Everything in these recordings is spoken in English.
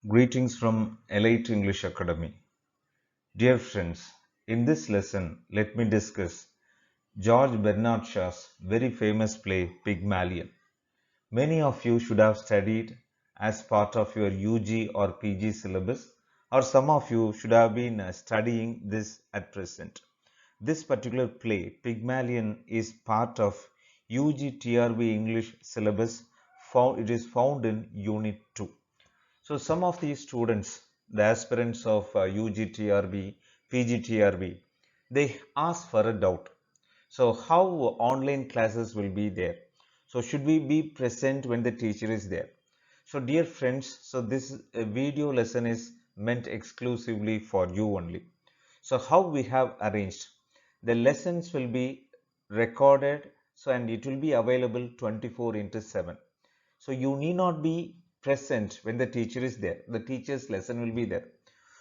Greetings from Elite English Academy. Dear friends, in this lesson, let me discuss George Bernard Shaw's very famous play Pygmalion. Many of you should have studied as part of your UG or PG syllabus, or some of you should have been studying this at present. This particular play, Pygmalion, is part of UGTRB English syllabus. It is found in Unit 2. So some of these students, the aspirants of UGTRB, PGTRB, they ask for a doubt. So how online classes will be there? So should we be present when the teacher is there? So dear friends, so this video lesson is meant exclusively for you only. So how we have arranged? The lessons will be recorded, so and it will be available 24/7. So you need not be present when the teacher is there. The teacher's lesson will be there.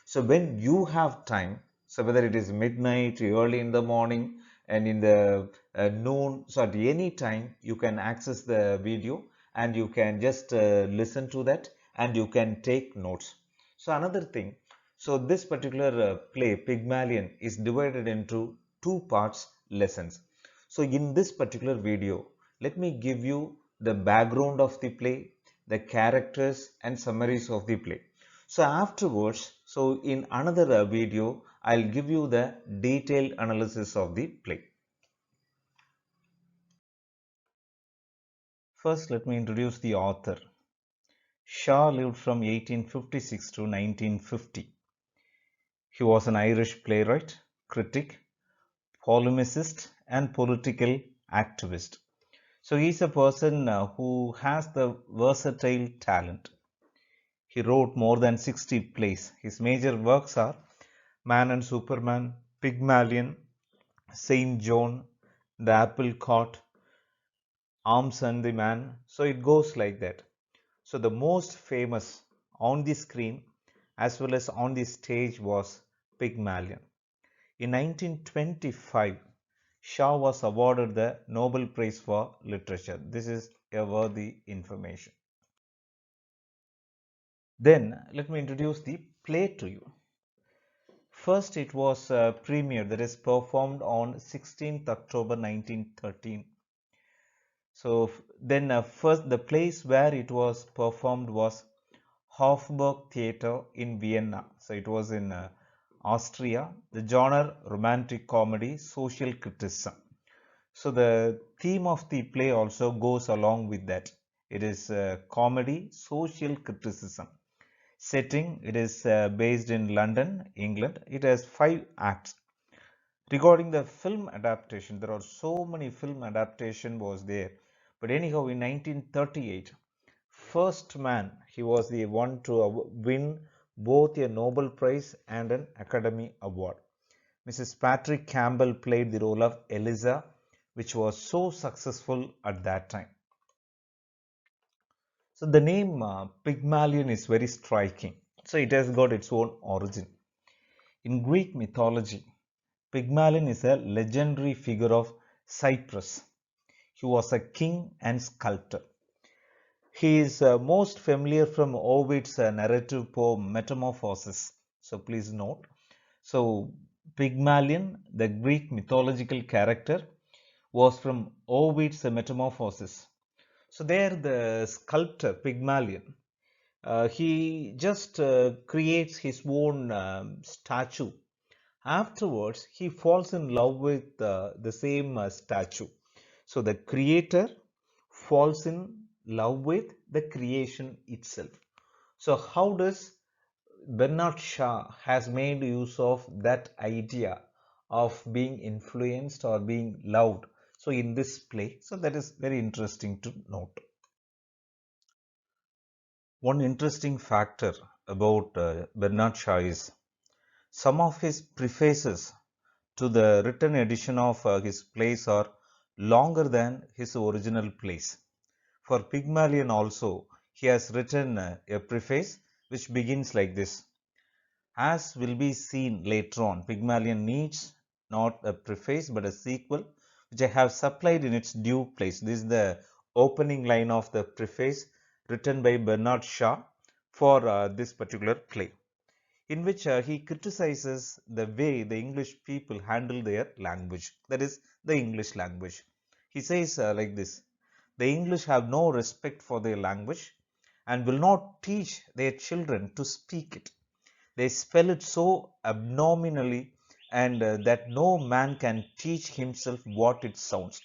So when you have time, so whether it is midnight, early in the morning, and in the noon, so at any time you can access the video and you can just listen to that and you can take notes. So another thing, so this particular play Pygmalion is divided into two parts lessons. So in this particular video, let me give you the background of the play, the characters and summaries of the play. So afterwards, so in another video, I'll give you the detailed analysis of the play. First, let me introduce the author. Shaw lived from 1856 to 1950. He was an Irish playwright, critic, polemicist and political activist. So he is a person who has the versatile talent. He wrote more than 60 plays. His major works are Man and Superman, Pygmalion, Saint John, The Apple Cart, Arms and the Man. So it goes like that. So the most famous on the screen as well as on the stage was Pygmalion. In 1925, Shaw was awarded the Nobel Prize for Literature. This is a worthy information. Then let me introduce the play to you. First, it was premiered, that is performed on 16th October 1913. So then first the place where it was performed was Hofburg Theatre in Vienna. So it was in Austria. The genre romantic comedy, social criticism. So the theme of the play also goes along with that. It is comedy, social criticism. Setting, it is based in London, England. It has 5 acts. Regarding the film adaptation, there are so many film adaptation was there. But anyhow, in 1938, first man, he was the one to win both a Nobel Prize and an Academy Award. Mrs. Patrick Campbell played the role of Eliza, which was so successful at that time. So the name Pygmalion is very striking. So it has got its own origin. In Greek mythology, Pygmalion is a legendary figure of Cyprus. He was a king and sculptor. He is most familiar from Ovid's narrative poem Metamorphosis. So please note. So Pygmalion, the Greek mythological character, was from Ovid's Metamorphosis. So there the sculptor Pygmalion, he just creates his own statue. Afterwards, he falls in love with the same statue. So the creator falls in love with the creation itself. So how does Bernard Shaw has made use of that idea of being influenced or being loved? So in this play, so that is very interesting to note. One interesting factor about Bernard Shaw is some of his prefaces to the written edition of his plays are longer than his original plays. For Pygmalion also, he has written a preface which begins like this. As will be seen later on, Pygmalion needs not a preface but a sequel which I have supplied in its due place. This is the opening line of the preface written by Bernard Shaw for this particular play, in which he criticizes the way the English people handle their language, that is, the English language. He says like this: the English have no respect for their language and will not teach their children to speak it. They spell it so abnormally and that no man can teach himself what it sounds.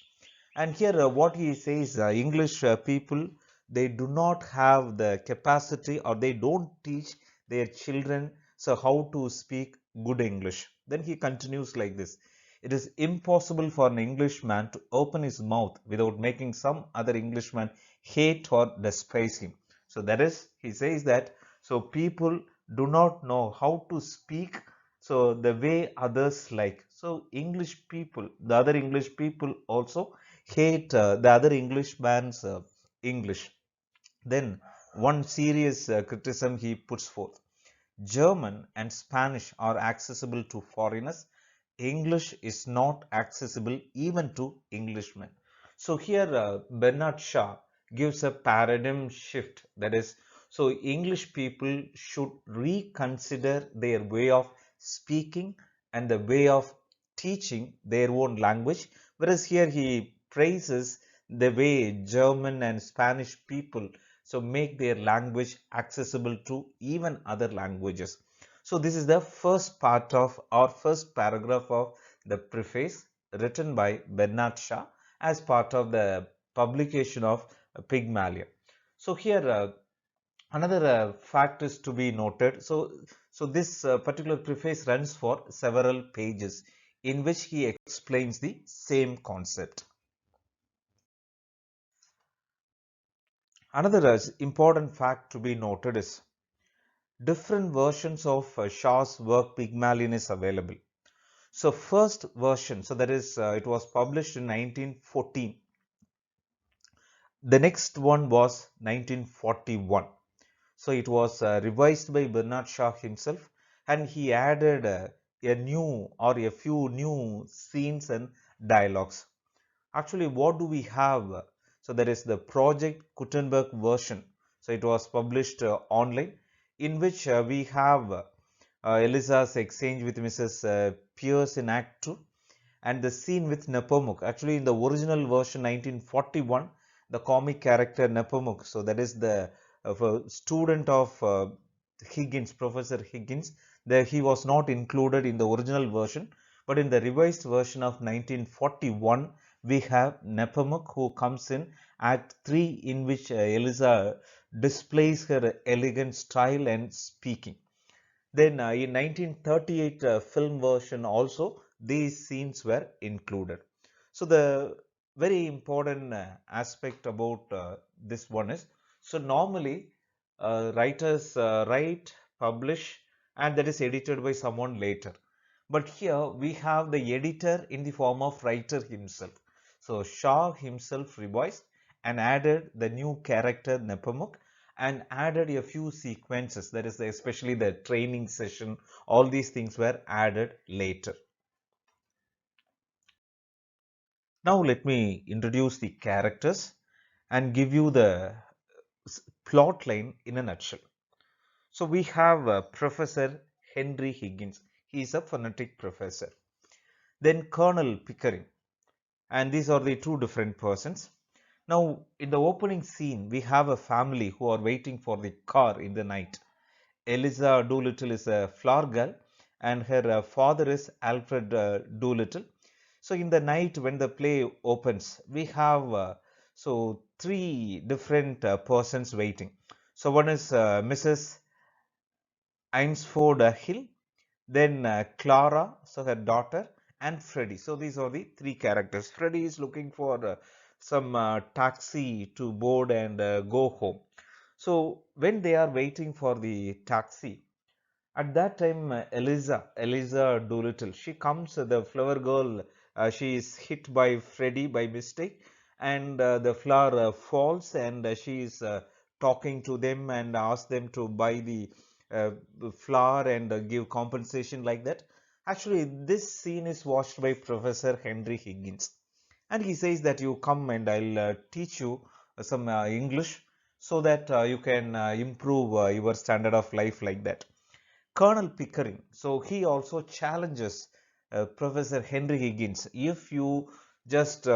And here what he says, English people, they do not have the capacity, or they don't teach their children so how to speak good English. Then he continues like this: it is impossible for an Englishman to open his mouth without making some other Englishman hate or despise him. So that is, he says that, so people do not know how to speak so the way others like. So English people, the other English people also hate the other Englishman's English. Then one serious criticism he puts forth: German and Spanish are accessible to foreigners. English is not accessible even to Englishmen. So here Bernard Shaw gives a paradigm shift. That is, so English people should reconsider their way of speaking and the way of teaching their own language. Whereas here he praises the way German and Spanish people so make their language accessible to even other languages. So this is the first part of our first paragraph of the preface written by Bernard Shaw as part of the publication of Pygmalion. So here another fact is to be noted. So this particular preface runs for several pages in which he explains the same concept. Another important fact to be noted is different versions of Shaw's work Pygmalion is available. So first version, so that is it was published in 1914. The next one was 1941. So it was revised by Bernard Shaw himself, and he added a new or a few new scenes and dialogues. Actually, what do we have? So there is the Project Gutenberg version. So it was published online, in which we have Eliza's exchange with Mrs. Pierce in Act 2 and the scene with Nepomuk. Actually, in the original version 1941, the comic character Nepomuk, so that is the student of Higgins, Professor Higgins, he was not included in the original version, but in the revised version of 1941, we have Nepomuk who comes in Act 3, in which Eliza displays her elegant style and speaking. Then in 1938 film version also these scenes were included. So the very important aspect about this one is, so normally writers write, publish, and that is edited by someone later. But here we have the editor in the form of writer himself. So Shaw himself revised and added the new character Nepomuk and added a few sequences, that is especially the training session. All these things were added later. Now let me introduce the characters and give you the plot line in a nutshell. So we have Professor Henry Higgins. He is a phonetic professor. Then Colonel Pickering, and these are the two different persons. Now in the opening scene we have a family who are waiting for the car in the night. Eliza Doolittle is a flower girl and her father is Alfred Doolittle. So in the night when the play opens, we have so three different persons waiting. So one is Mrs. Ainsford Hill, then Clara, so her daughter, and Freddie. So these are the three characters. Freddie is looking for some taxi to board and go home. So when they are waiting for the taxi, at that time, Eliza Doolittle, she comes, the flower girl, she is hit by Freddy by mistake, and the flower falls, and she is talking to them and asks them to buy the uh, flower and give compensation like that. Actually, this scene is watched by Professor Henry Higgins, and he says that you come and I'll teach you some English. so that you can improve your standard of life like that. Colonel Pickering, so he also challenges Professor Henry Higgins. If you just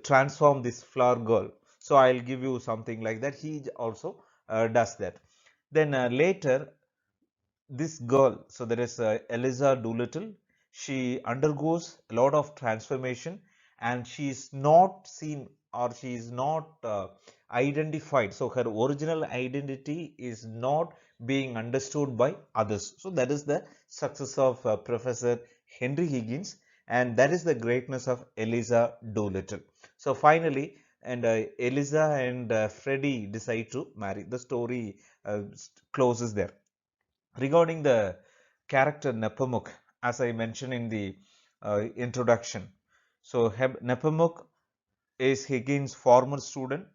transform this flower girl, so I'll give you something like that. He also does that. Then later, this girl, so there is Eliza Doolittle, she undergoes a lot of transformation and she is not seen or she is not identified. So her original identity is not being understood by others. So that is the success of Professor Henry Higgins, and that is the greatness of Eliza Doolittle. So finally, and Eliza and Freddie decide to marry. The story closes there. Regarding the character Nepomuk, as I mentioned in the introduction, so Nepomuk is Higgins' former student,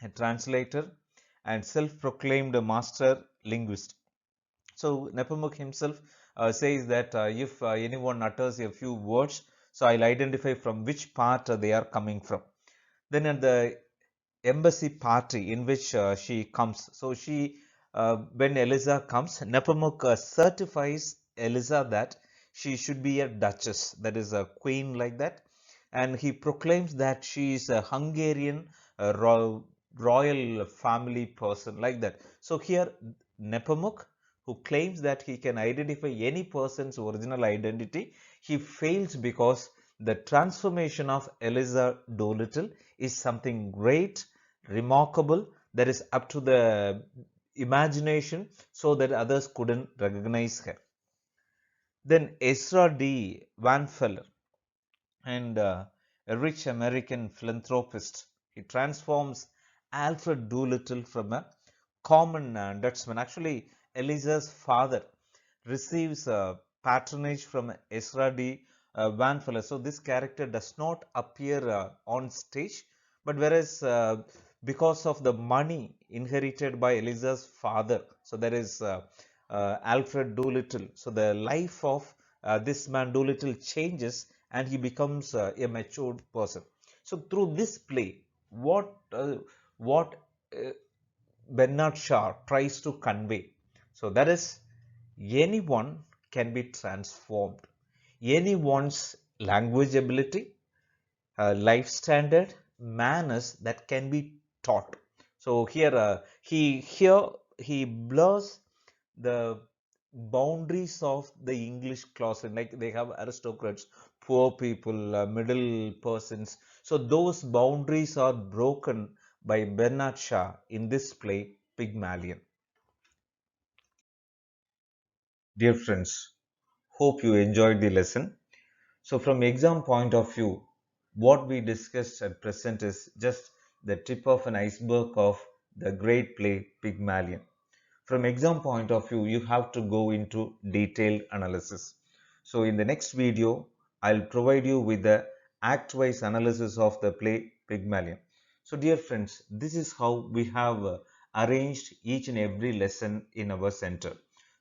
a translator, and self-proclaimed master linguist. So Nepomuk himself says that if anyone utters a few words, so I'll identify from which part they are coming from. Then at the embassy party in which she comes. So when Eliza comes, Nepomuk certifies Eliza that she should be a duchess, that is a queen like that, and he proclaims that she is a Hungarian royal family person like that. So here Nepomuk, who claims that he can identify any person's original identity, he fails because the transformation of Eliza Doolittle is something great, remarkable, that is up to the imagination, so that others couldn't recognize her. Then Ezra D. Van Feller, and a rich American philanthropist, he transforms Alfred Doolittle from a common Dutchman. Actually, Eliza's father receives patronage from Ezra D. Van Feller. So this character does not appear on stage, but whereas because of the money inherited by Eliza's father, so there is Alfred Doolittle. So the life of this man Doolittle changes and he becomes a matured person. So through this play, what uh, Bernard Shaw tries to convey, so that is anyone can be transformed. Anyone's language ability, life standard, manners that can be taught. So he blurs the boundaries of the English classroom. Like they have aristocrats, poor people, middle persons. So those boundaries are broken by Bernard Shaw in this play Pygmalion. Dear friends, hope you enjoyed the lesson. So from exam point of view, what we discussed at present is just the tip of an iceberg of the great play Pygmalion. From exam point of view, you have to go into detailed analysis. So in the next video, I'll provide you with the act-wise analysis of the play Pygmalion. So dear friends, this is how we have arranged each and every lesson in our center.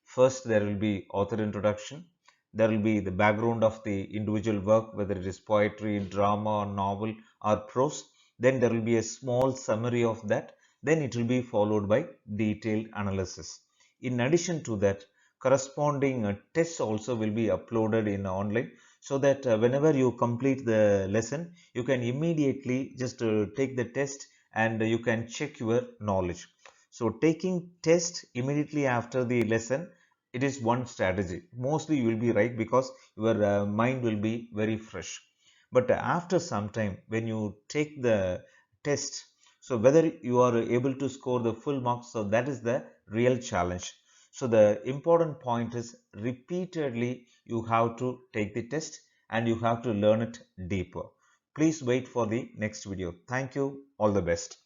First, there will be author introduction. There will be the background of the individual work, whether it is poetry, drama, novel, or prose. Then there will be a small summary of that. Then it will be followed by detailed analysis. In addition to that, corresponding tests also will be uploaded in online, so that whenever you complete the lesson, you can immediately just take the test and you can check your knowledge. So taking test immediately after the lesson, it is one strategy. Mostly you will be right because your mind will be very fresh. But after some time, when you take the test, so whether you are able to score the full marks, so that is the real challenge. So the important point is repeatedly you have to take the test and you have to learn it deeper. Please wait for the next video. Thank you. All the best.